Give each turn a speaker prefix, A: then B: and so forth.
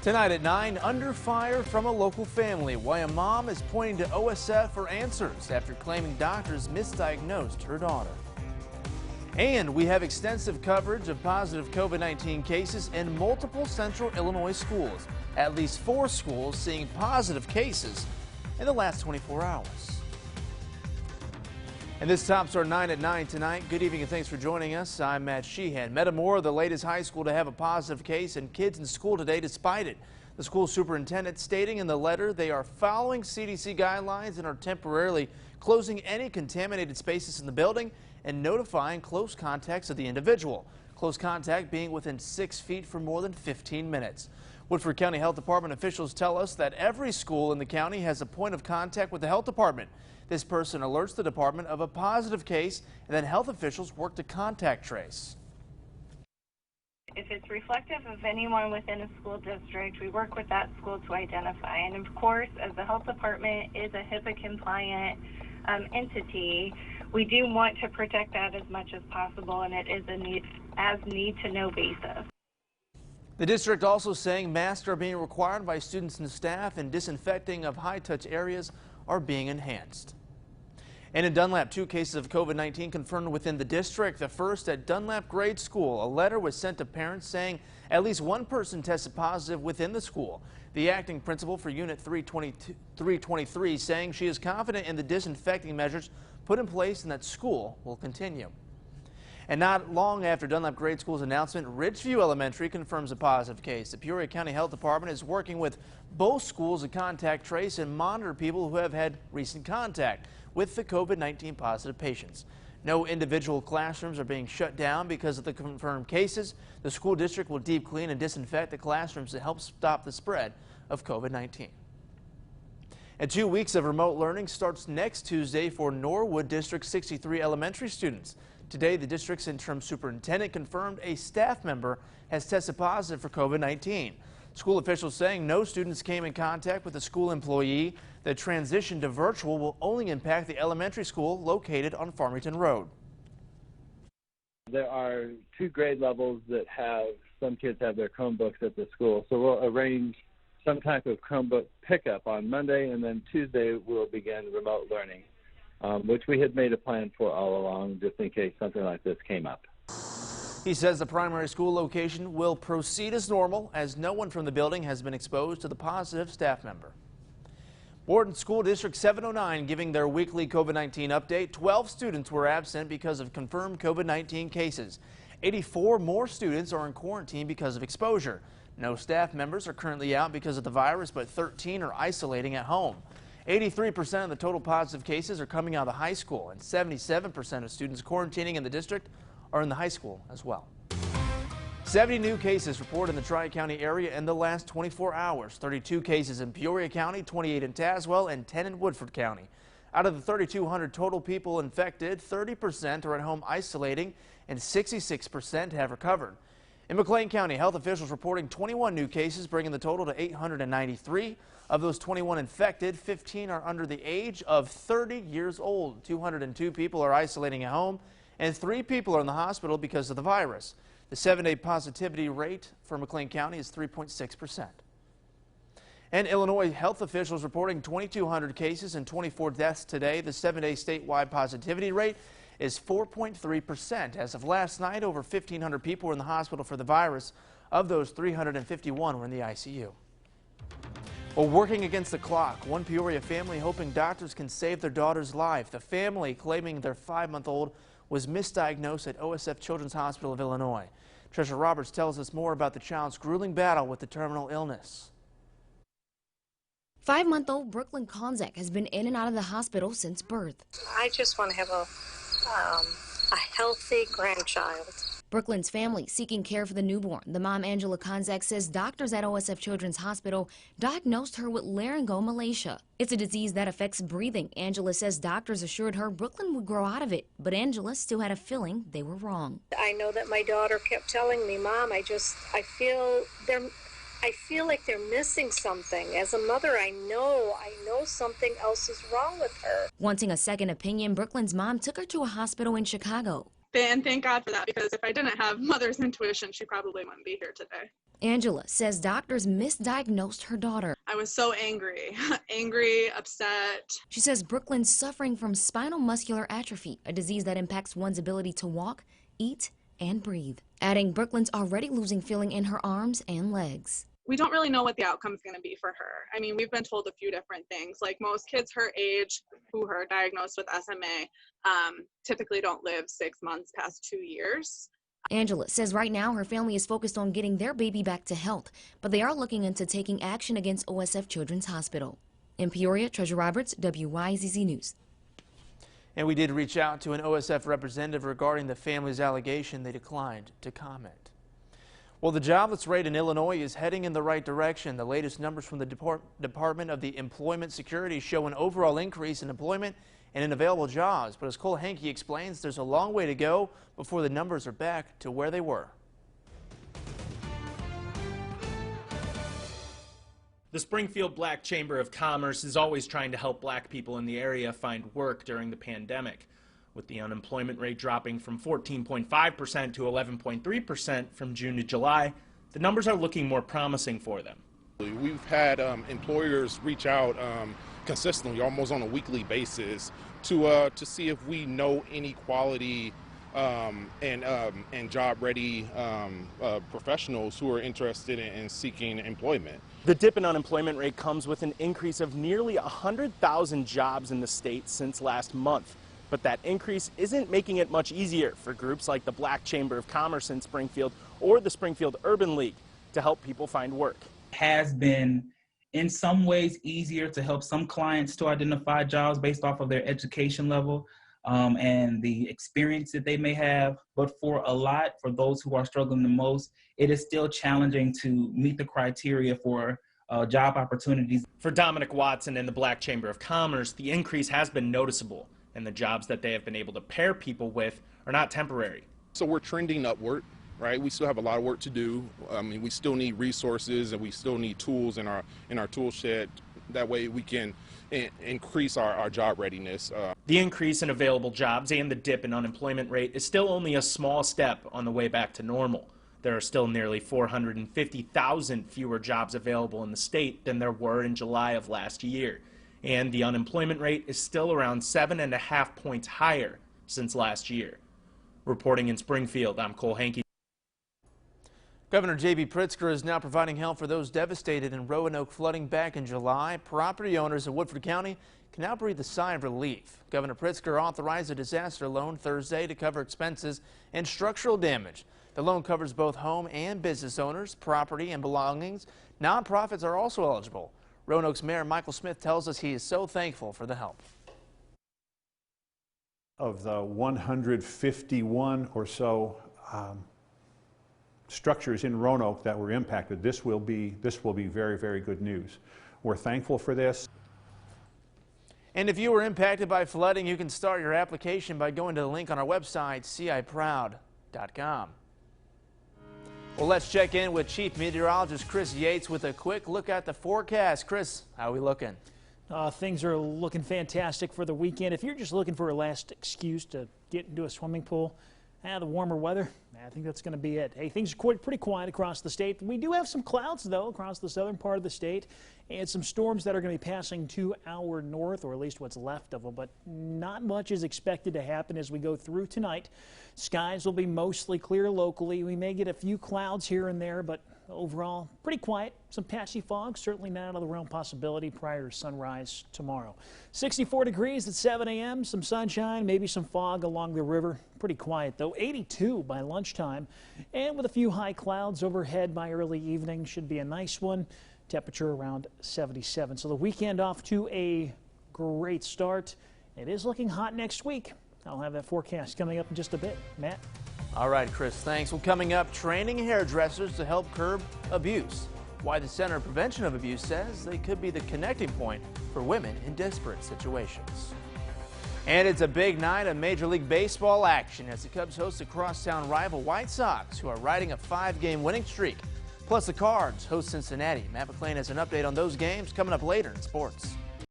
A: Tonight at 9, under fire from a local family. Why a mom is pointing to OSF for answers after claiming doctors misdiagnosed her daughter. And we have extensive coverage of positive COVID-19 cases in multiple central Illinois schools. At least 4 schools seeing positive cases in the last 24 hours. And this tops our 9 at 9 tonight. Good evening and thanks for joining us. I'm Matt Sheehan. Metamora, the latest high school to have a positive case, and kids in school today despite it. The school superintendent stating in the letter they are following CDC guidelines and are temporarily closing any contaminated spaces in the building and notifying close contacts of the individual. Close contact being within 6 feet for more than 15 minutes. Woodford County Health Department officials tell us that every school in the county has a point of contact with the health department. This person alerts the department of a positive case, and then health officials work to contact trace.
B: If it's reflective of anyone within a school district, we work with that school to identify. And of course, as the health department is a HIPAA compliant entity, we do want to protect that as much as possible, and it is a need to know basis.
A: The district also saying masks are being required by students and staff, and disinfecting of high-touch areas are being enhanced. And in Dunlap, 2 cases of COVID-19 confirmed within the district. The first at Dunlap Grade School. A letter was sent to parents saying at least 1 person tested positive within the school. The acting principal for Unit 323 saying she is confident in the disinfecting measures put in place and that school will continue. And not long after Dunlap Grade School's announcement, Ridgeview Elementary confirms a positive case. The Peoria County Health Department is working with both schools to contact trace and monitor people who have had recent contact with the COVID-19 positive patients. No individual classrooms are being shut down because of the confirmed cases. The school district will deep clean and disinfect the classrooms to help stop the spread of COVID-19. And 2 weeks of remote learning starts next Tuesday for Norwood District 63 elementary students. Today, the district's interim superintendent confirmed a staff member has tested positive for COVID-19. School officials saying no students came in contact with a school employee. The transition to virtual will only impact the elementary school located on Farmington Road.
C: There are 2 grade levels that have, some kids have their Chromebooks at the school, so we'll arrange some type of Chromebook pickup on Monday, and then Tuesday we'll begin remote learning, which we had made a plan for all along, just in case something like this came up.
A: He says the primary school location will proceed as normal, as no one from the building has been exposed to the positive staff member. Borden School District 709 giving their weekly COVID-19 update. 12 students were absent because of confirmed COVID-19 cases. 84 more students are in quarantine because of exposure. No staff members are currently out because of the virus, but 13 are isolating at home. 83% of the total positive cases are coming out of the high school, and 77% of students quarantining in the district are in the high school as well. 70 new cases reported in the Tri-County area in the last 24 hours. 32 cases in Peoria County, 28 in Tazewell, and 10 in Woodford County. Out of the 3,200 total people infected, 30% are at home isolating, and 66% have recovered. In McLean County, health officials reporting 21 new cases, bringing the total to 893. Of those 21 infected, 15 are under the age of 30 years old. 202 people are isolating at home, and 3 people are in the hospital because of the virus. The 7-day positivity rate for McLean County is 3.6%. And Illinois health officials reporting 2,200 cases and 24 deaths today. The 7-day statewide positivity rate is 4.3%. As of last night, over 1,500 people were in the hospital for the virus. Of those, 351 were in the ICU. Well, working against the clock, one Peoria family hoping doctors can save their daughter's life. The family claiming their 5-month-old was misdiagnosed at OSF Children's Hospital of Illinois. Trisha Roberts tells us more about the child's grueling battle with the terminal illness.
D: 5-month-old Brooklyn Konzak has been in and out of the hospital since birth.
E: I just want to have a healthy grandchild.
D: Brooklyn's family seeking care for the newborn. The mom, Angela Konzak, says doctors at OSF Children's Hospital diagnosed her with laryngomalacia. It's a disease that affects breathing. Angela says doctors assured her Brooklyn would grow out of it, but Angela still had a feeling they were wrong.
E: I know that my daughter kept telling me, Mom, I feel like they're missing something. As a mother, I know something else is wrong with her.
D: Wanting a second opinion, Brooklyn's mom took her to a hospital in Chicago.
F: And thank God for that, because if I didn't have mother's intuition, she probably wouldn't be here today.
D: Angela says doctors misdiagnosed her daughter.
F: I was so angry, angry, upset.
D: She says Brooklyn's suffering from spinal muscular atrophy, a disease that impacts one's ability to walk, eat, and breathe. Adding Brooklyn's already losing feeling in her arms and legs.
F: We don't really know what the outcome is going to be for her. I mean, we've been told a few different things. Like most kids her age who are diagnosed with SMA typically don't live 6 months past 2 years.
D: Angela says right now her family is focused on getting their baby back to health, but they are looking into taking action against OSF Children's Hospital. In Peoria, Treasure Roberts, WYZZ News.
A: And we did reach out to an OSF representative regarding the family's allegation. They declined to comment. Well, the jobless rate in Illinois is heading in the right direction. The latest numbers from the Department of the Employment Security show an overall increase in employment and in available jobs. But as Cole Henke explains, there's a long way to go before the numbers are back to where they were.
G: The Springfield Black Chamber of Commerce is always trying to help black people in the area find work during the pandemic. With the unemployment rate dropping from 14.5% to 11.3% from June to July, the numbers are looking more promising for them.
H: We've had employers reach out consistently, almost on a weekly basis, to see if we know any quality and job-ready professionals who are interested in seeking employment.
G: The dip in unemployment rate comes with an increase of nearly 100,000 jobs in the state since last month. But that increase isn't making it much easier for groups like the Black Chamber of Commerce in Springfield or the Springfield Urban League to help people find work.
I: Has been in some ways easier to help some clients to identify jobs based off of their education level and the experience that they may have. But for those who are struggling the most, it is still challenging to meet the criteria for job opportunities.
G: For Dominic Watson and the Black Chamber of Commerce, the increase has been noticeable, and the jobs that they have been able to pair people with are not temporary.
H: So we're trending upward, right? We still have a lot of work to do. I mean, we still need resources and we still need tools in our tool shed. That way we can increase our job readiness.
G: The increase in available jobs and the dip in unemployment rate is still only a small step on the way back to normal. There are still nearly 450,000 fewer jobs available in the state than there were in July of last year. And the unemployment rate is still around 7.5 points higher since last year. Reporting in Springfield, I'm Cole Henke.
A: Governor J.B. Pritzker is now providing help for those devastated in Roanoke flooding back in July. Property owners in Woodford County can now breathe a sigh of relief. Governor Pritzker authorized a disaster loan Thursday to cover expenses and structural damage. The loan covers both home and business owners, property and belongings. Nonprofits are also eligible. Roanoke's Mayor Michael Smith tells us he is so thankful for the help.
J: Of the 151 or so structures in Roanoke that were impacted, this will be very, very good news. We're thankful for this.
A: And if you were impacted by flooding, you can start your application by going to the link on our website, ciproud.com. Well, let's check in with Chief Meteorologist Chris Yates with a quick look at the forecast. Chris, how are we looking?
K: Things are looking fantastic for the weekend. If you're just looking for a last excuse to get into a swimming pool, the warmer weather, I think that's going to be it. Hey, things are pretty quiet across the state. We do have some clouds, though, across the southern part of the state, and some storms that are going to be passing to our north, or at least what's left of them, but not much is expected to happen as we go through tonight. Skies will be mostly clear locally. We may get a few clouds here and there, but overall, pretty quiet. Some patchy fog, certainly not out of the realm possibility prior to sunrise tomorrow. 64 degrees at 7 a.m., some sunshine, maybe some fog along the river. Pretty quiet, though. 82 by lunchtime, and with a few high clouds overhead by early evening. Should be a nice one. Temperature around 77. So the weekend off to a great start. It is looking hot next week. I'll have that forecast coming up in just a bit. Matt?
A: All right, Chris, thanks. Well, coming up, training hairdressers to help curb abuse. Why the Center of Prevention of Abuse says they could be the connecting point for women in desperate situations. And it's a big night of Major League Baseball action as the Cubs host the crosstown rival White Sox, who are riding a 5-game winning streak. Plus, the Cards host Cincinnati. Matt McClain has an update on those games coming up later in sports.